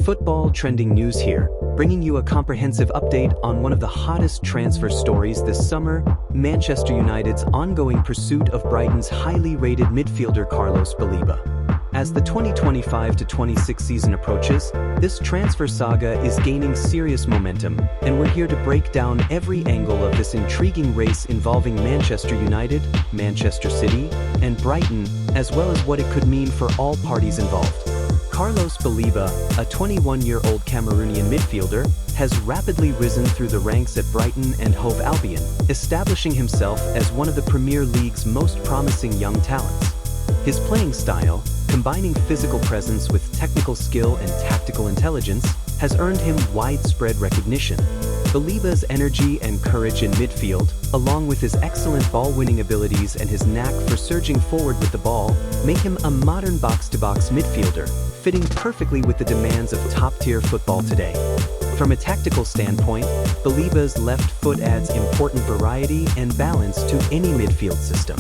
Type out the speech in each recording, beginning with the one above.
Football trending news here, bringing you a comprehensive update on one of the hottest transfer stories this summer, Manchester United's ongoing pursuit of Brighton's highly rated midfielder Carlos Baleba. As the 2025-26 season approaches, this transfer saga is gaining serious momentum, and we're here to break down every angle of this intriguing race involving Manchester United, Manchester City, and Brighton, as well as what it could mean for all parties involved. Carlos Baleba, a 21-year-old Cameroonian midfielder, has rapidly risen through the ranks at Brighton and Hove Albion, establishing himself as one of the Premier League's most promising young talents. His playing style, combining physical presence with technical skill and tactical intelligence, has earned him widespread recognition. Baleba's energy and courage in midfield, along with his excellent ball-winning abilities and his knack for surging forward with the ball, make him a modern box-to-box midfielder, fitting perfectly with the demands of top-tier football today. From a tactical standpoint, Baleba's left foot adds important variety and balance to any midfield system.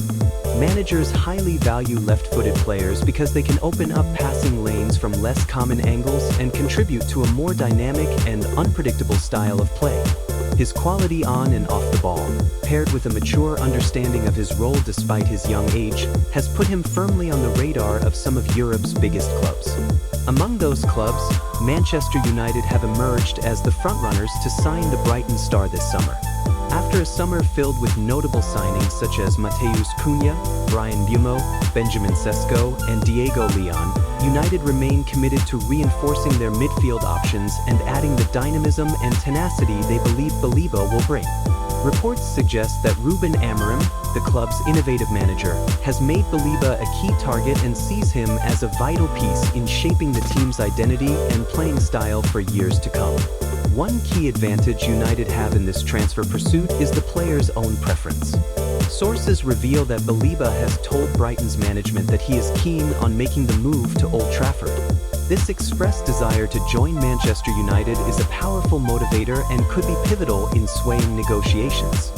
Managers highly value left-footed players because they can open up passing lanes from less common angles and contribute to a more dynamic and unpredictable style of play. His quality on and off the ball, paired with a mature understanding of his role despite his young age, has put him firmly on the radar of some of Europe's biggest clubs. Among those clubs, Manchester United have emerged as the frontrunners to sign the Brighton star this summer. After a summer filled with notable signings such as Matheus Cunha, Bryan Mbeumo, Benjamin Sesko, and Diego Leon, United remain committed to reinforcing their midfield options and adding the dynamism and tenacity they believe Baleba will bring. Reports suggest that Ruben Amorim, the club's innovative manager, has made Baleba a key target and sees him as a vital piece in shaping the team's identity and playing style for years to come. One key advantage United have in this transfer pursuit is the player's own preference. Sources reveal that Baleba has told Brighton's management that he is keen on making the move to Old Trafford. This expressed desire to join Manchester United is a powerful motivator and could be pivotal in swaying negotiations.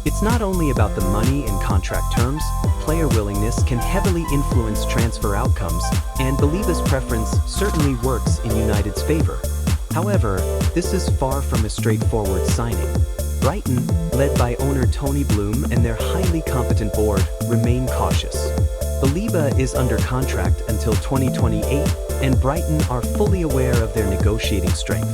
It's not only about the money and contract terms, player willingness can heavily influence transfer outcomes, and Baleba's preference certainly works in United's favor. However, this is far from a straightforward signing. Brighton, led by owner Tony Bloom and their highly competent board, remain cautious. Baleba is under contract until 2028, and Brighton are fully aware of their negotiating strength.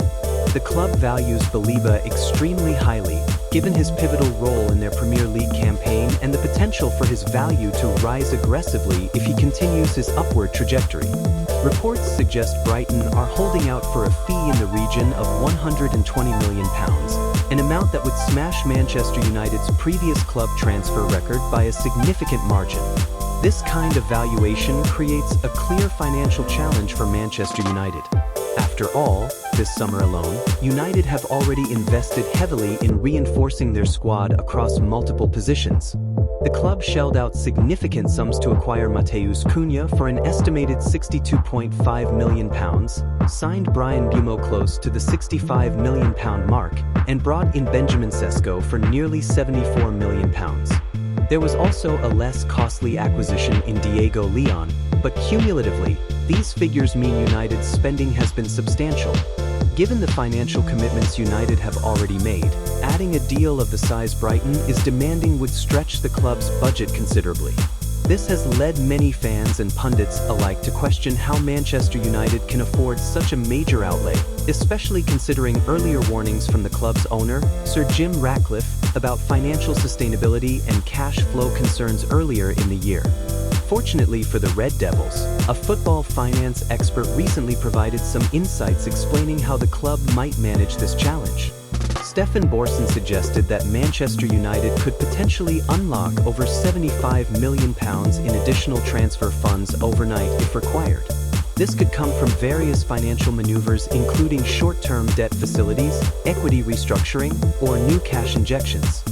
The club values Baleba extremely highly, given his pivotal role in their Premier League campaign and the potential for his value to rise aggressively if he continues his upward trajectory. Reports suggest Brighton are holding out for a fee in the region of £120 million, an amount that would smash Manchester United's previous club transfer record by a significant margin. This kind of valuation creates a clear financial challenge for Manchester United. After all, this summer alone, United have already invested heavily in reinforcing their squad across multiple positions. The club shelled out significant sums to acquire Matheus Cunha for an estimated £62.5 million, signed Bryan Mbeumo close to the £65 million mark, and brought in Benjamin Sesko for nearly £74 million. There was also a less costly acquisition in Diego Leon, but cumulatively, these figures mean United's spending has been substantial. Given the financial commitments United have already made, adding a deal of the size Brighton is demanding would stretch the club's budget considerably. This has led many fans and pundits alike to question how Manchester United can afford such a major outlay, especially considering earlier warnings from the club's owner, Sir Jim Ratcliffe, about financial sustainability and cash flow concerns earlier in the year. Fortunately for the Red Devils, a football finance expert recently provided some insights explaining how the club might manage this challenge. Stefan Borson suggested that Manchester United could potentially unlock over £75 million in additional transfer funds overnight if required. This could come from various financial maneuvers including short-term debt facilities, equity restructuring, or new cash injections.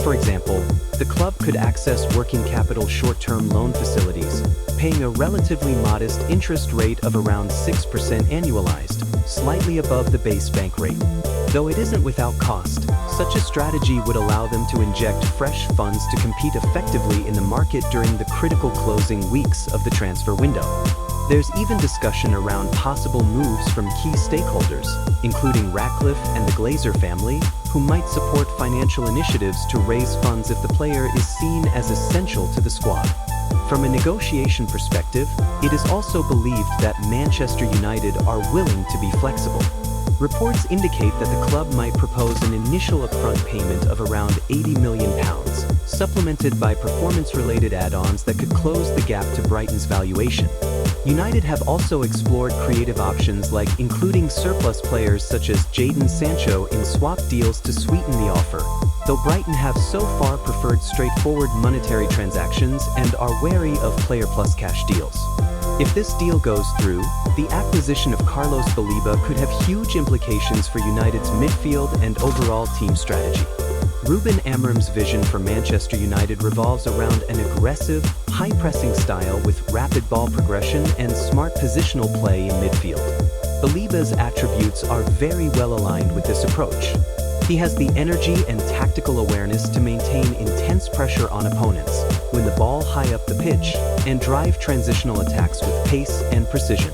For example, the club could access working capital short-term loan facilities, paying a relatively modest interest rate of around 6% annualized, slightly above the base bank rate. Though it isn't without cost, such a strategy would allow them to inject fresh funds to compete effectively in the market during the critical closing weeks of the transfer window. There's even discussion around possible moves from key stakeholders, including Ratcliffe and the Glazer family, who might support financial initiatives to raise funds if the player is seen as essential to the squad. From a negotiation perspective, it is also believed that Manchester United are willing to be flexible. Reports indicate that the club might propose an initial upfront payment of around £80 million, supplemented by performance-related add-ons that could close the gap to Brighton's valuation. United have also explored creative options like including surplus players such as Jadon Sancho in swap deals to sweeten the offer, though Brighton have so far preferred straightforward monetary transactions and are wary of player plus cash deals. If this deal goes through, the acquisition of Carlos Baleba could have huge implications for United's midfield and overall team strategy. Ruben Amorim's vision for Manchester United revolves around an aggressive, high-pressing style with rapid ball progression and smart positional play in midfield. Baleba's attributes are very well aligned with this approach. He has the energy and tactical awareness to maintain intense pressure on opponents, win the ball high up the pitch, and drive transitional attacks with pace and precision.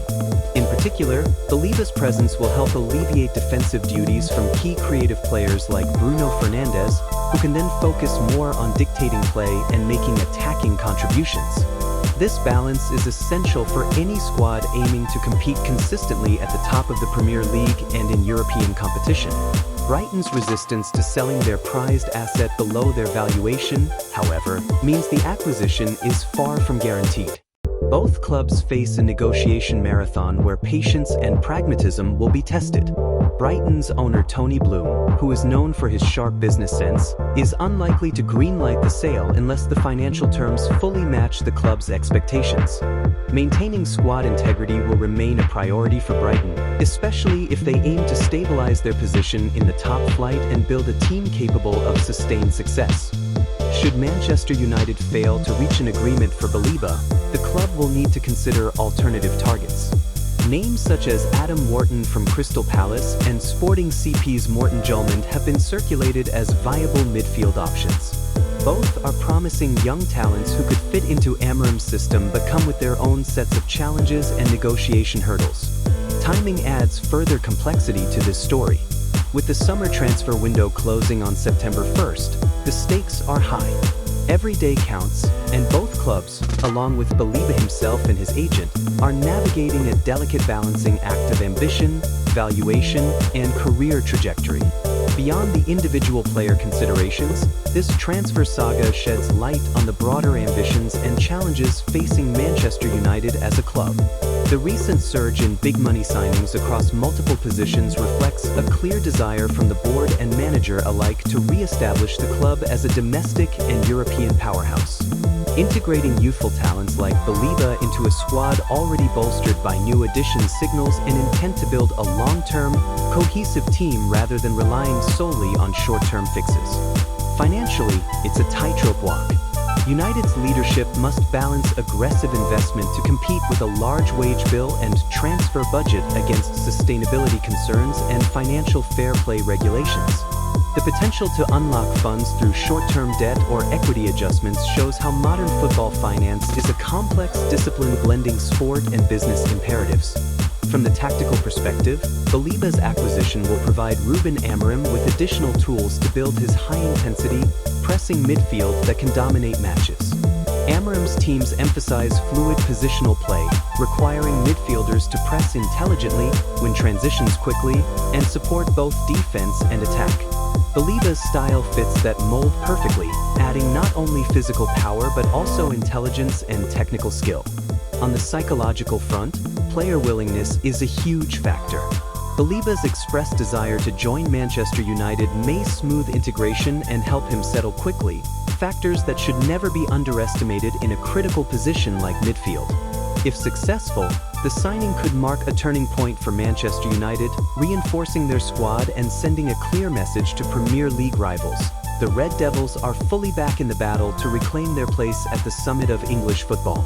In particular, Baleba's presence will help alleviate defensive duties from key creative players like Bruno Fernandes, who can then focus more on dictating play and making attacking contributions. This balance is essential for any squad aiming to compete consistently at the top of the Premier League and in European competition. Brighton's resistance to selling their prized asset below their valuation, however, means the acquisition is far from guaranteed. Both clubs face a negotiation marathon where patience and pragmatism will be tested. Brighton's owner Tony Bloom, who is known for his sharp business sense, is unlikely to greenlight the sale unless the financial terms fully match the club's expectations. Maintaining squad integrity will remain a priority for Brighton, especially if they aim to stabilize their position in the top flight and build a team capable of sustained success. Should Manchester United fail to reach an agreement for Baleba, the club will need to consider alternative targets. Names such as Adam Wharton from Crystal Palace and Sporting CP's Morten Julmand have been circulated as viable midfield options. Both are promising young talents who could fit into Amorim's system but come with their own sets of challenges and negotiation hurdles. Timing adds further complexity to this story. With the summer transfer window closing on September 1st, the stakes are high. Every day counts, and both clubs, along with Baleba himself and his agent, are navigating a delicate balancing act of ambition, valuation, and career trajectory. Beyond the individual player considerations, this transfer saga sheds light on the broader ambitions and challenges facing Manchester United as a club. The recent surge in big money signings across multiple positions reflects a clear desire from the board and manager alike to re-establish the club as a domestic and European powerhouse. Integrating youthful talents like Baleba into a squad already bolstered by new additions signals an intent to build a long-term, cohesive team rather than relying solely on short-term fixes. Financially, it's a tightrope walk. United's leadership must balance aggressive investment to compete with a large wage bill and transfer budget against sustainability concerns and financial fair play regulations. The potential to unlock funds through short-term debt or equity adjustments shows how modern football finance is a complex discipline blending sport and business imperatives. From the tactical perspective, Baleba's acquisition will provide Ruben Amorim with additional tools to build his high-intensity, pressing midfield that can dominate matches. Amorim's teams emphasize fluid positional play, requiring midfielders to press intelligently, win transitions quickly, and support both defense and attack. Baleba's style fits that mold perfectly, adding not only physical power but also intelligence and technical skill. On the psychological front, player willingness is a huge factor. Baleba's expressed desire to join Manchester United may smooth integration and help him settle quickly, factors that should never be underestimated in a critical position like midfield. If successful, the signing could mark a turning point for Manchester United, reinforcing their squad and sending a clear message to Premier League rivals. The Red Devils are fully back in the battle to reclaim their place at the summit of English football.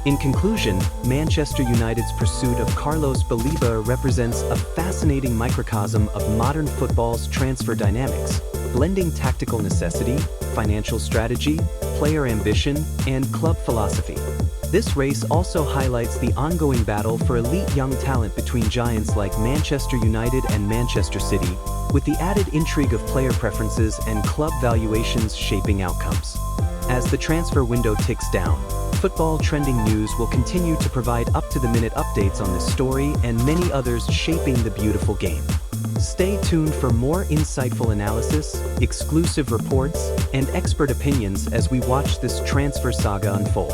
In conclusion, Manchester United's pursuit of Carlos Baleba represents a fascinating microcosm of modern football's transfer dynamics, blending tactical necessity, financial strategy, player ambition, and club philosophy. This race also highlights the ongoing battle for elite young talent between giants like Manchester United and Manchester City, with the added intrigue of player preferences and club valuations shaping outcomes. As the transfer window ticks down, Football Trending News will continue to provide up-to-the-minute updates on this story and many others shaping the beautiful game. Stay tuned for more insightful analysis, exclusive reports, and expert opinions as we watch this transfer saga unfold.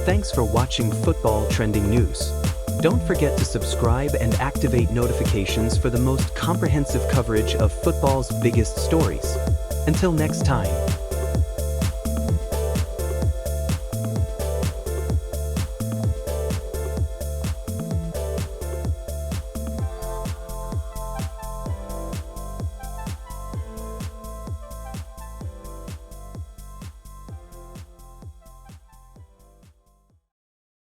Thanks for watching Football Trending News. Don't forget to subscribe and activate notifications for the most comprehensive coverage of football's biggest stories. Until next time.